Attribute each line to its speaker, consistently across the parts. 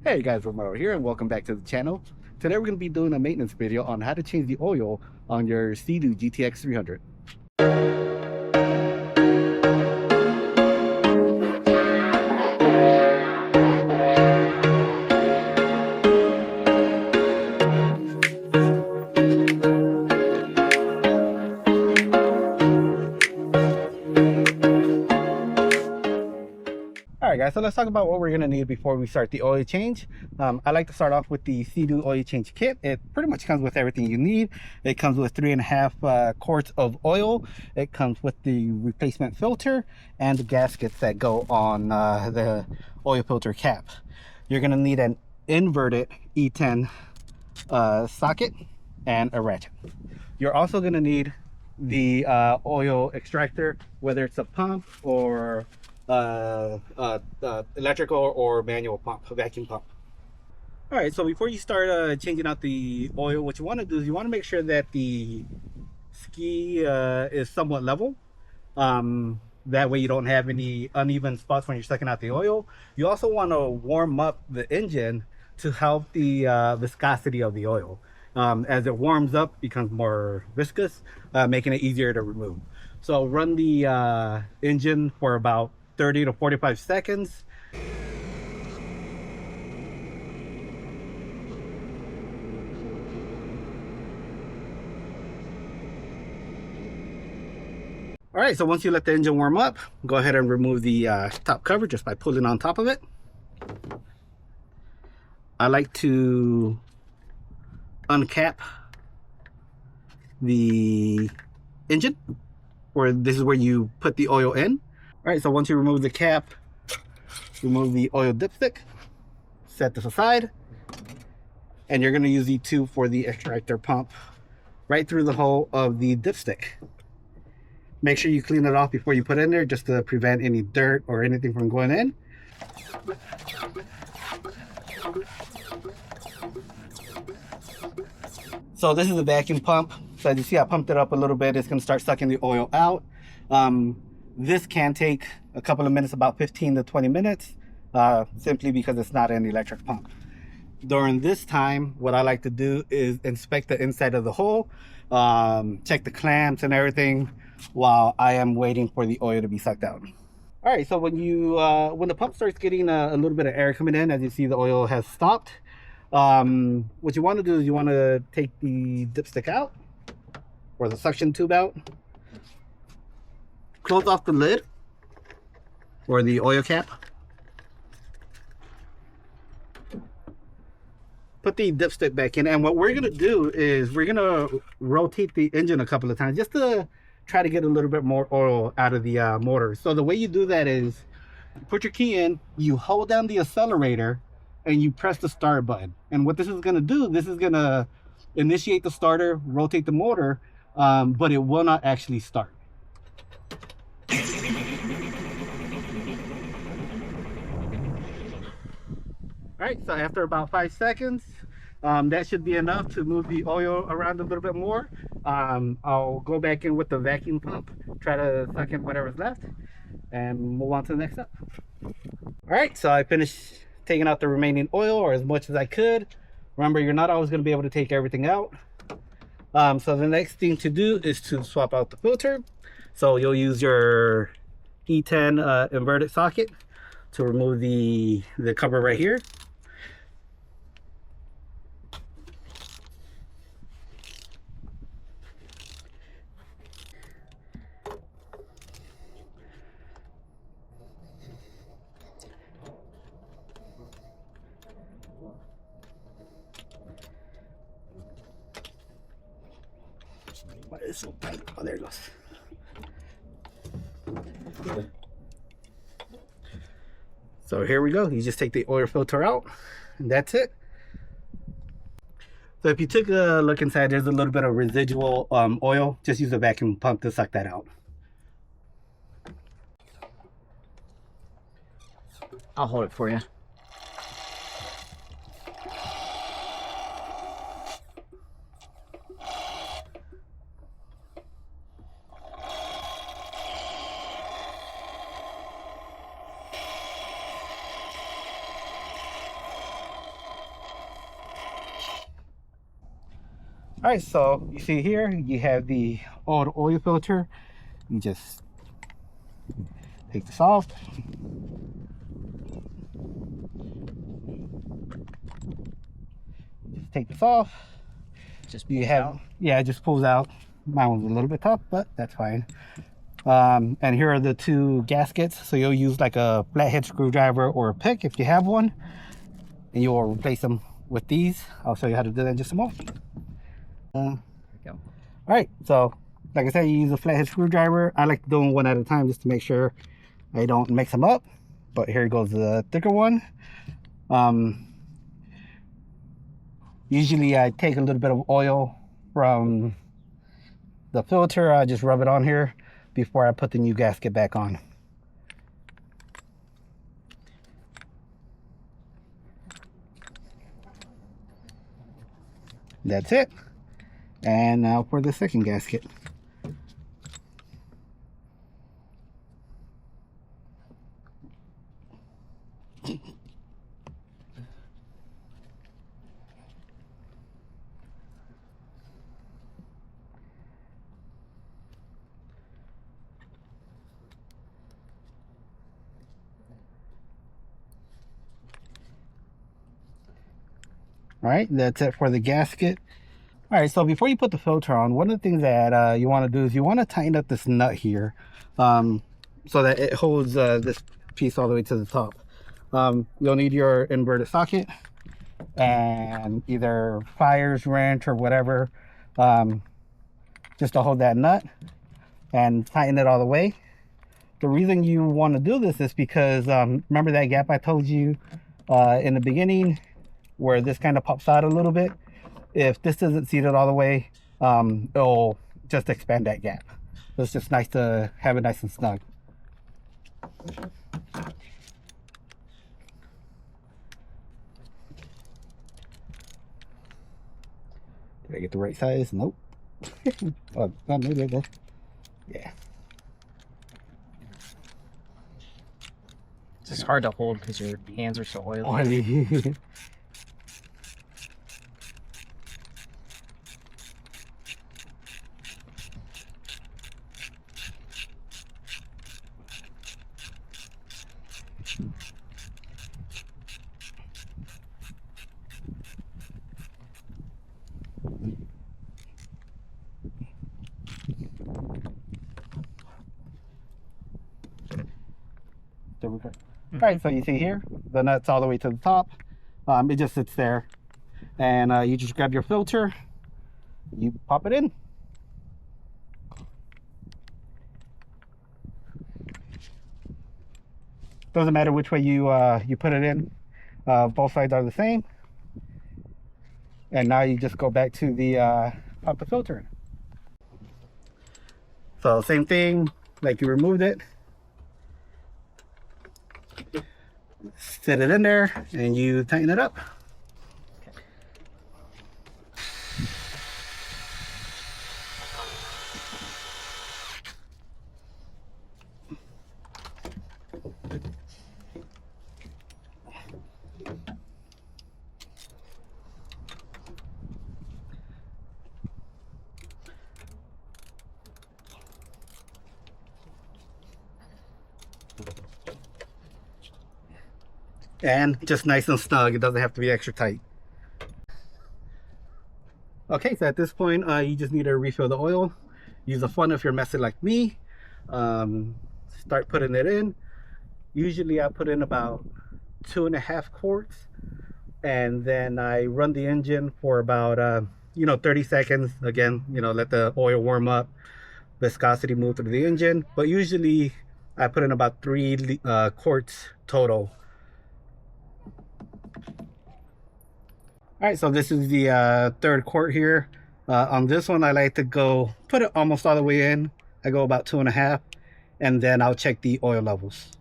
Speaker 1: Hey guys, Romero here and welcome back to the channel. Today we're going to be doing a maintenance video on how to change the oil on your Sea-Doo GTX 300. Alright guys, so let's talk about what we're going to need before we start the oil change. I like to start off with the Sea-Doo oil change kit. It pretty much comes with everything you need. It comes with 3.5 quarts of oil. It comes with the replacement filter and the gaskets that go on the oil filter cap. You're going to need an inverted E10 socket and a ratchet. You're also going to need the oil extractor, whether it's a pump or electrical or manual pump, a vacuum pump. All right, so before you start changing out the oil, what you want to do is you want to make sure that the ski is somewhat level. That way you don't have any uneven spots when you're sucking out the oil. You also want to warm up the engine to help the viscosity of the oil. As it warms up, it becomes more viscous, making it easier to remove. So run the engine for about 30 to 45 seconds. All right, so once you let the engine warm up, go ahead and remove the top cover just by pulling on top of it. I like to uncap the engine, or this is where you put the oil in. All right, so once you remove the cap, remove the oil dipstick, set this aside, and you're going to use the tube for the extractor pump right through the hole of the dipstick. Make sure you clean it off before you put it in there, just to prevent any dirt or anything from going in. So this is a vacuum pump. So as you see, I pumped it up a little bit. It's going to start sucking the oil out. This can take a couple of minutes, about 15 to 20 minutes, simply because it's not an electric pump. During this time, what I like to do is inspect the inside of the hole, check the clamps and everything while I am waiting for the oil to be sucked out. All right, so when the pump starts getting a little bit of air coming in, as you see, the oil has stopped. What you want to do is you want to take the dipstick out, or the suction tube out. Close off the lid or the oil cap. Put the dipstick back in, and what we're gonna do is we're gonna rotate the engine a couple of times just to try to get a little bit more oil out of the motor. So the way you do that is you put your key in, you hold down the accelerator, and you press the start button. And what this is gonna do, this is gonna initiate the starter, rotate the motor, but it will not actually start. All right, so after about 5 seconds, that should be enough to move the oil around a little bit more. I'll go back in with the vacuum pump, try to suck in whatever's left, and move on to the next step. All right, so I finished taking out the remaining oil, or as much as I could. Remember, you're not always going to be able to take everything out. So the next thing to do is to swap out the filter. So you'll use your E10 inverted socket to remove the cover right here. Why is it so tight? Oh, there it goes. So here we go. You just take the oil filter out, and that's it. So if you took a look inside, there's a little bit of residual oil. Just use a vacuum pump to suck that out.
Speaker 2: I'll hold it for you.
Speaker 1: All right, so you see here, you have the old oil filter. You just take this off. Just take this off.
Speaker 2: Just
Speaker 1: You have
Speaker 2: out.
Speaker 1: Yeah, it just pulls out. Mine was a little bit tough, but that's fine. And here are the two gaskets. So you'll use like a flathead screwdriver or a pick if you have one, and you will replace them with these. I'll show you how to do that in just a moment.
Speaker 2: There we go.
Speaker 1: All right, so like I said, you use a flathead screwdriver. I like to do them one at a time just to make sure I don't mix them up. But here goes the thicker one. Usually I take a little bit of oil from the filter. I just rub it on here before I put the new gasket back on. That's it. And now for the second gasket. All right, that's it for the gasket. All right, so before you put the filter on, one of the things that you want to do is you want to tighten up this nut here, so that it holds this piece all the way to the top. You'll need your inverted socket and either pliers, wrench, or whatever, just to hold that nut and tighten it all the way. The reason you want to do this is because remember that gap I told you in the beginning where this kind of pops out a little bit? If this isn't seated all the way, it'll just expand that gap. So it's just nice to have it nice and snug. Did I get the right size? Nope. Oh, maybe I did. Yeah.
Speaker 2: It's just hard to hold because your hands are so oily.
Speaker 1: Oily. All right, so you see here, the nut's all the way to the top. It just sits there, and you just grab your filter, you pop it in. Doesn't matter which way you put it in. Both sides are the same. And now you just go back to the pop the filter in. So same thing, like you removed it. Set it in there and you tighten it up. And just nice and snug. It doesn't have to be extra tight. Okay, so at this point you just need to refill the oil. Use a funnel if you're messy like me. Start putting it in. Usually I put in about 2.5 quarts, and then I run the engine for about 30 seconds. Again, let the oil warm up, viscosity move through the engine. But usually I put in about 3 quarts total. All right, so this is the third quart here. On this one, I like to put it almost all the way in. I go about 2.5, and then I'll check the oil levels.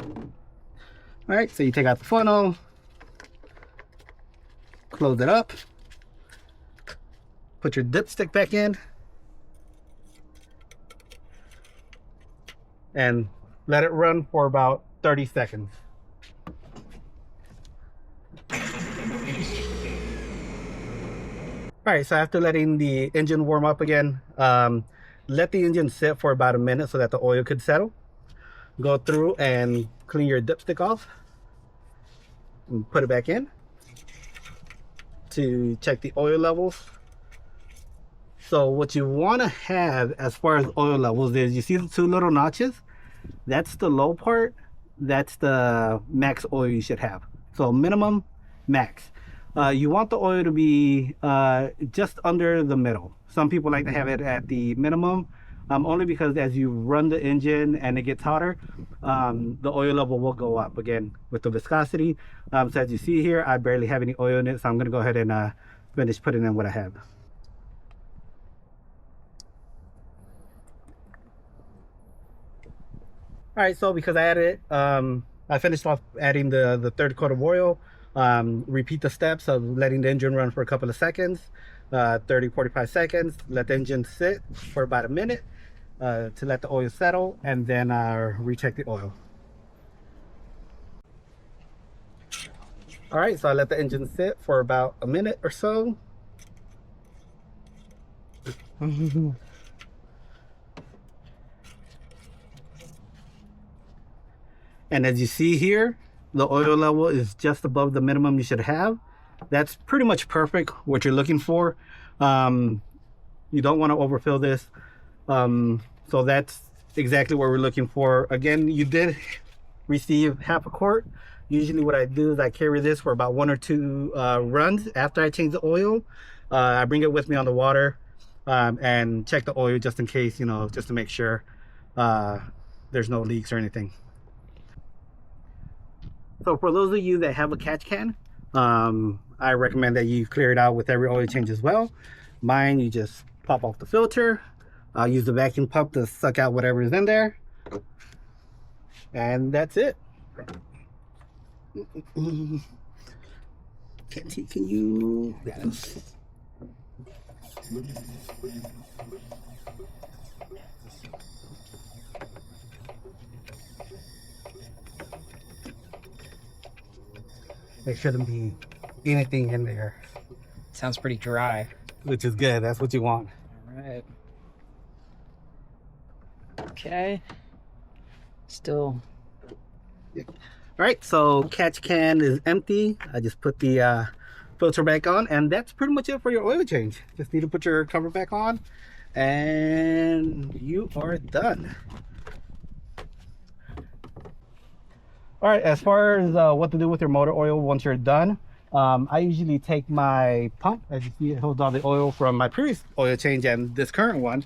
Speaker 1: All right, so you take out the funnel, close it up, put your dipstick back in, and let it run for about 30 seconds. All right, so after letting the engine warm up again, let the engine sit for about a minute so that the oil could settle. Go through and clean your dipstick off and put it back in to check the oil levels. So what you want to have as far as oil levels is, you see the two little notches? That's the low part. That's the max oil you should have. So minimum, max. You want the oil to be just under the middle. Some people like to have it at the minimum, only because as you run the engine and it gets hotter, the oil level will go up again with the viscosity. So as you see here, I barely have any oil in it, so I'm going to go ahead and finish putting in what I have. All right, so because I added it, I finished off adding the third coat of oil. Repeat the steps of letting the engine run for a couple of seconds, 30-45 seconds. Let the engine sit for about a minute to let the oil settle, and then recheck the oil. All right, so I let the engine sit for about a minute or so. And as you see here, the oil level is just above the minimum you should have. That's pretty much perfect, what you're looking for. You don't want to overfill this. So that's exactly what we're looking for. Again, you did receive half a quart. Usually what I do is I carry this for about 1 or 2 runs after I change the oil. I bring it with me on the water and check the oil just in case, you know, just to make sure there's no leaks or anything. So for those of you that have a catch can, I recommend that you clear it out with every oil change as well. Mine, you just pop off the filter. I'll use the vacuum pump to suck out whatever is in there. And that's it. Can you? Yes. There shouldn't be anything in there.
Speaker 2: Sounds pretty dry.
Speaker 1: Which is good. That's what you want.
Speaker 2: All right. Okay. Still.
Speaker 1: All right, so catch can is empty. I just put the filter back on, and that's pretty much it for your oil change. Just need to put your cover back on, and you are done. All right, as far as what to do with your motor oil once you're done, I usually take my pump, as you see it holds all the oil from my previous oil change and this current one,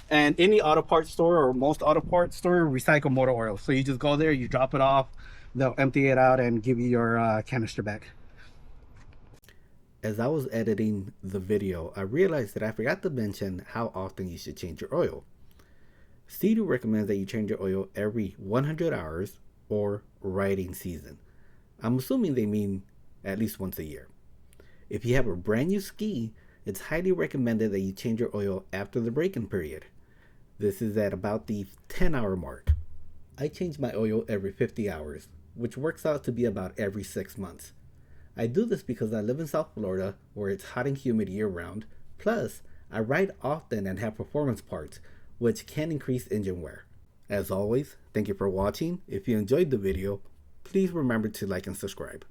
Speaker 1: and any auto parts store or most auto parts store recycle motor oil. So you just go there, you drop it off, they'll empty it out and give you your canister back. As I was editing the video, I realized that I forgot to mention how often you should change your oil. Sea-Doo recommends that you change your oil every 100 hours or riding season. I'm assuming they mean at least once a year. If you have a brand new ski, it's highly recommended that you change your oil after the break-in period. This is at about the 10-hour mark. I change my oil every 50 hours, which works out to be about every 6 months. I do this because I live in South Florida where it's hot and humid year-round, plus I ride often and have performance parts, which can increase engine wear. As always, thank you for watching. If you enjoyed the video, please remember to like and subscribe.